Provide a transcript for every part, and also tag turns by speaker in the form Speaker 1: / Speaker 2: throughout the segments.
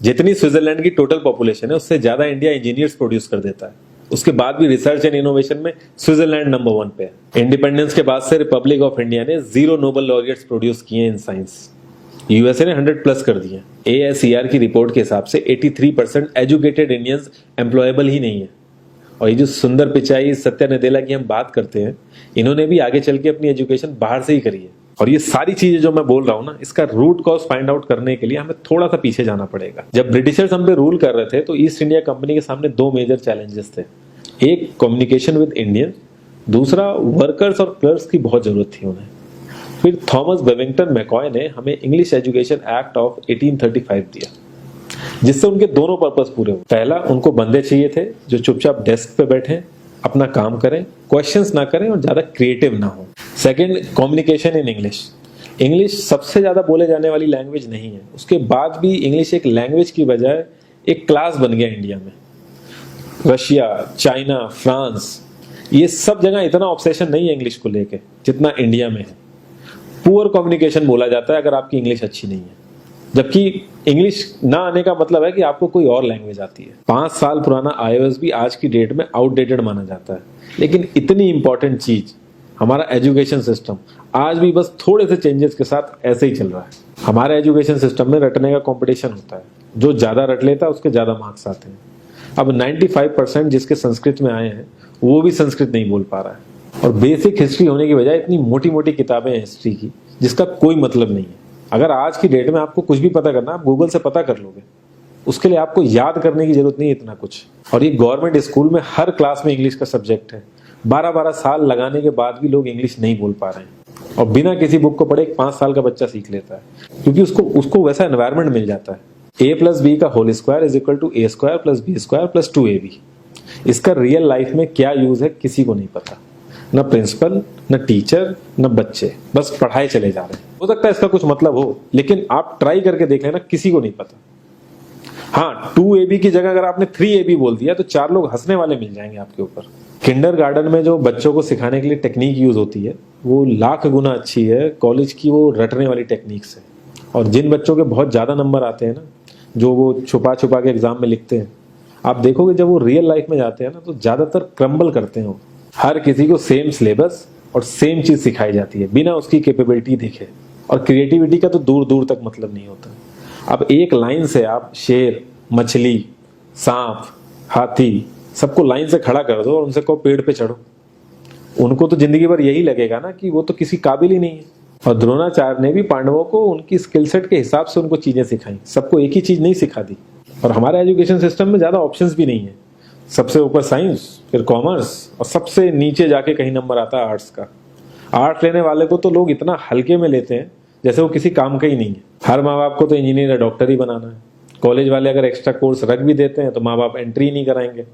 Speaker 1: जितनी स्विट्जरलैंड की total population है उससे ज्यादा इंडिया इंजीनियर्स प्रोड्यूस कर देता है। उसके बाद भी रिसर्च एंड इनोवेशन में स्विट्जरलैंड नंबर 1 पे है। इंडिपेंडेंस के बाद से रिपब्लिक ऑफ इंडिया ने 0 नोबेल लॉरिएट्स प्रोड्यूस किए इन साइंस। यूएसए ने 100+ कर दिए। ASER की रिपोर्ट के हिसाब से 83% एजुकेटेड इंडियंस एम्प्लॉयबल ही नहीं है। और ये जो सुंदर पिचाई, सत्या नदेला की हम बात करते हैं, इन्होंने भी आगे चल के अपनी एजुकेशन बाहर से ही करी है। और ये सारी चीजें जो मैं बोल रहा हूँ ना, इसका रूट कॉज फाइंड आउट करने के लिए हमें थोड़ा सा पीछे जाना पड़ेगा। जब ब्रिटिशर्स हम पे रूल कर रहे थे तो ईस्ट इंडिया कंपनी के सामने 2 मेजर चैलेंजेस थे। एक कम्युनिकेशन विद इंडियन, दूसरा वर्कर्स और क्लर्क्स की बहुत जरूरत थी उन्हें। फिर थॉमस बेविंगटन मैकॉय ने हमें इंग्लिश एजुकेशन एक्ट ऑफ 1835 दिया, जिससे उनके दोनों पर्पस पूरे हुए। पहला, उनको बंदे चाहिए थे जो चुपचाप डेस्क पे बैठे, अपना काम करें, क्वेश्चंस ना करें और ज्यादा क्रिएटिव ना हो। Second, communication in English. English सबसे ज्यादा बोले जाने वाली लैंग्वेज नहीं है, उसके बाद भी इंग्लिश एक लैंग्वेज की बजाय एक क्लास बन गया इंडिया में। रशिया, चाइना, फ्रांस, ये सब जगह इतना ऑब्सेशन नहीं है इंग्लिश को लेके जितना इंडिया में है। पुअर कम्युनिकेशन बोला जाता है अगर आपकी इंग्लिश अच्छी नहीं है, जबकि इंग्लिश ना आने का मतलब है कि आपको कोई और लैंग्वेज आती है। 5 साल पुराना iOS भी आज की डेट में आउटडेटेड माना जाता है। लेकिन इतनी इंपॉर्टेंट चीज हमारा एजुकेशन सिस्टम आज भी बस थोड़े से चेंजेस के साथ ऐसे ही चल रहा है। हमारे एजुकेशन सिस्टम में रटने का कंपटीशन होता है, जो ज्यादा रट लेता है उसके ज्यादा मार्क्स आते हैं। अब 95% जिसके संस्कृत में आए हैं वो भी संस्कृत नहीं बोल पा रहा है। और बेसिक हिस्ट्री होने की बजाय इतनी मोटी मोटी किताबें हैं हिस्ट्री की जिसका कोई मतलब नहीं है। अगर आज की डेट में आपको कुछ भी पता करना, आप गूगल से पता कर लोगे, उसके लिए आपको याद करने की जरूरत नहीं है इतना कुछ। और ये गवर्नमेंट स्कूल में हर क्लास में इंग्लिश का सब्जेक्ट है। 12-12 साल लगाने के बाद भी लोग इंग्लिश नहीं बोल पा रहे हैं। और बिना किसी बुक को पढ़े 5 साल का बच्चा सीख लेता है, क्योंकि उसको वैसा एनवायरमेंट मिल जाता है। A+B का whole square is equal to A² + B² + 2AB। इसका रियल लाइफ में क्या यूज है किसी को नहीं पता, न प्रिंसिपल, न टीचर, न बच्चे, बस पढ़ाई चले जा रहे हैं। हो सकता है इसका कुछ मतलब हो, लेकिन आप ट्राई करके देख लेना, किसी को नहीं पता। हाँ, 2AB की जगह अगर आपने 3AB बोल दिया तो 4 लोग हंसने वाले मिल जाएंगे आपके ऊपर। किंडरगार्टन में जो बच्चों को सिखाने के लिए टेक्निक यूज होती है वो लाख गुना अच्छी है कॉलेज की वो रटने वाली टेक्निक से। और जिन बच्चों के बहुत ज्यादा नंबर आते हैं ना, जो वो छुपा छुपा के एग्जाम में लिखते हैं, आप देखोगे जब वो रियल लाइफ में जाते हैं ना तो ज्यादातर क्रम्बल करते हैं वो। हर किसी को सेम सिलेबस और सेम चीज सिखाई जाती है बिना उसकी कैपेबिलिटी देखे। और क्रिएटिविटी का तो दूर दूर तक मतलब नहीं होता। अब एक लाइन से आप शेर, मछली, सांप, हाथी सबको लाइन से खड़ा कर दो और उनसे कहो पेड़ पे चढ़ो, उनको तो जिंदगी भर यही लगेगा ना कि वो तो किसी काबिल ही नहीं है। और द्रोणाचार्य ने भी पांडवों को उनकी स्किल सेट के हिसाब से उनको चीजें सिखाई, सबको एक ही चीज नहीं सिखा दी। और हमारे एजुकेशन सिस्टम में ज्यादा ऑप्शंस भी नहीं है। सबसे ऊपर साइंस, फिर कॉमर्स, और सबसे नीचे जाके कहीं नंबर आता है आर्ट्स का। आर्ट्स लेने वाले को तो लोग इतना हल्के में लेते हैं जैसे वो किसी काम का ही नहीं है। हर माँ बाप को तो इंजीनियर या डॉक्टर ही बनाना है। कॉलेज वाले अगर एक्स्ट्रा कोर्स रख भी देते हैं तो माँ बाप एंट्री नहीं कराएंगे,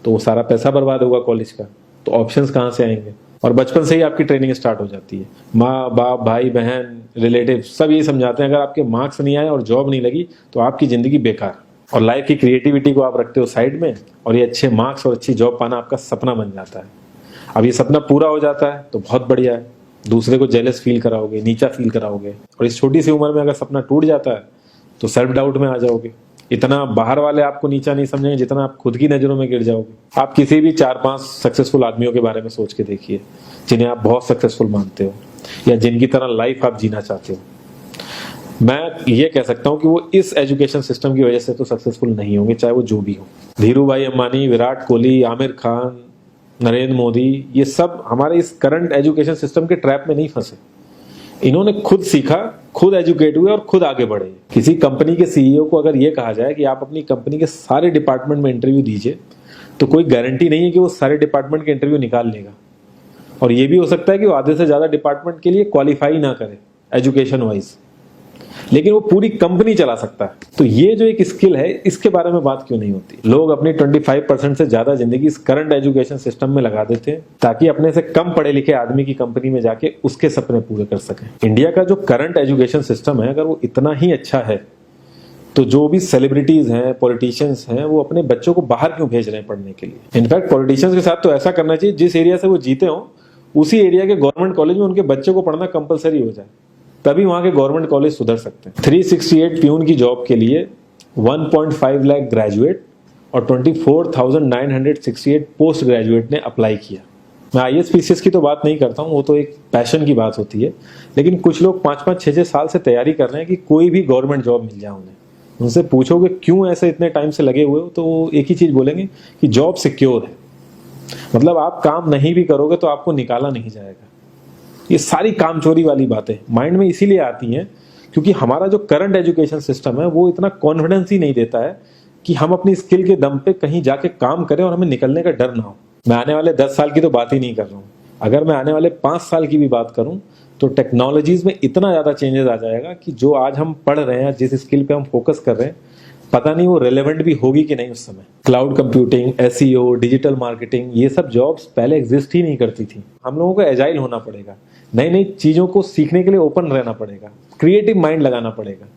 Speaker 1: तो वो सारा पैसा बर्बाद होगा कॉलेज का। तो ऑप्शंस कहाँ से आएंगे? और बचपन से ही आपकी ट्रेनिंग स्टार्ट हो जाती है। माँ बाप, भाई बहन, रिलेटिव सब यही समझाते हैं अगर आपके मार्क्स नहीं आए और जॉब नहीं लगी तो आपकी जिंदगी बेकार। और लाइफ की क्रिएटिविटी को आप रखते हो साइड में, और ये अच्छे मार्क्स और अच्छी जॉब पाना आपका सपना बन जाता है। अब ये सपना पूरा हो जाता है तो बहुत बढ़िया है, दूसरे को जेलस फील कराओगे, नीचा फील कराओगे। और इस छोटी सी उम्र में अगर सपना टूट जाता है तो सेल्फ डाउट में आ जाओगे। इतना बाहर वाले आपको नीचा नहीं समझेंगे जितना आप खुद की नजरों में गिर जाओगे। आप किसी भी 4-5 सक्सेसफुल आदमियों के बारे में सोच के देखिए जिन्हें आप बहुत सक्सेसफुल मानते हो या जिनकी तरह लाइफ आप जीना चाहते हो। मैं ये कह सकता हूं कि वो इस एजुकेशन सिस्टम की वजह से तो सक्सेसफुल नहीं होंगे, चाहे वो जो भी हो। धीरू भाई अंबानी, विराट कोहली, आमिर खान, नरेंद्र मोदी, ये सब हमारे इस करंट एजुकेशन सिस्टम के ट्रैप में नहीं फंसे। इन्होंने खुद सीखा, खुद एजुकेट हुए और खुद आगे बढ़े। किसी कंपनी के सीईओ को अगर ये कहा जाए कि आप अपनी कंपनी के सारे डिपार्टमेंट में इंटरव्यू दीजिए, तो कोई गारंटी नहीं है कि वो सारे डिपार्टमेंट के इंटरव्यू निकाल लेगा। और ये भी हो सकता है कि वो आधे से ज्यादा डिपार्टमेंट के लिए क्वालिफाई ना करे एजुकेशन वाइज, लेकिन वो पूरी कंपनी चला सकता है। तो ये जो एक स्किल है, इसके बारे में बात क्यों नहीं होती? लोग अपनी 25% से ज्यादा जिंदगी इस करंट एजुकेशन सिस्टम में लगा देते हैं ताकि अपने से कम पढ़े लिखे आदमी की कंपनी में जाके उसके सपने पूरे कर सकें। इंडिया का जो करंट एजुकेशन सिस्टम है, अगर वो इतना ही अच्छा है तो जो भी सेलिब्रिटीज हैं, पॉलिटिशियंस हैं, वो अपने बच्चों को बाहर क्यों भेज रहे हैं पढ़ने के लिए? इनफैक्ट पॉलिटिशियंस के साथ तो ऐसा करना चाहिए, जिस एरिया से वो जीते हो उसी एरिया के गवर्नमेंट कॉलेज में उनके बच्चे को पढ़ना कंपलसरी हो जाए, तभी वहां के गवर्नमेंट कॉलेज सुधर सकते हैं। 368 प्यून की जॉब के लिए 1.5 लाख ग्रेजुएट और 24,968 पोस्ट ग्रेजुएट ने अप्लाई किया। मैं IAS PCS की तो बात नहीं करता हूँ, वो तो एक पैशन की बात होती है, लेकिन कुछ लोग 5-5, 6-6 साल से तैयारी कर रहे हैं कि कोई भी गवर्नमेंट जॉब मिल जाए उन्हें। उनसे पूछोगे क्यों ऐसे इतने टाइम से लगे हुए हो, तो वो एक ही चीज़ बोलेंगे कि जॉब सिक्योर है। मतलब आप काम नहीं भी करोगे तो आपको निकाला नहीं जाएगा। ये सारी कामचोरी वाली बातें माइंड में इसीलिए आती हैं क्योंकि हमारा जो करंट एजुकेशन सिस्टम है वो इतना कॉन्फिडेंस ही नहीं देता है कि हम अपनी स्किल के दम पे कहीं जाके काम करें और हमें निकलने का डर ना हो। मैं आने वाले 10 साल की तो बात ही नहीं कर रहा हूँ, अगर मैं आने वाले 5 साल की भी बात करूँ तो टेक्नोलॉजीज में इतना ज़्यादा चेंजेस आ जाएगा कि जो आज हम पढ़ रहे हैं, जिस स्किल पे हम फोकस कर रहे हैं, पता नहीं वो रेलेवेंट भी होगी कि नहीं उस समय। Cloud computing, SEO, digital marketing, ये सब जॉब्स पहले एग्जिस्ट ही नहीं करती थी। हम लोगों को एजाइल होना पड़ेगा, नई नई चीज़ों को सीखने के लिए ओपन रहना पड़ेगा, क्रिएटिव माइंड लगाना पड़ेगा।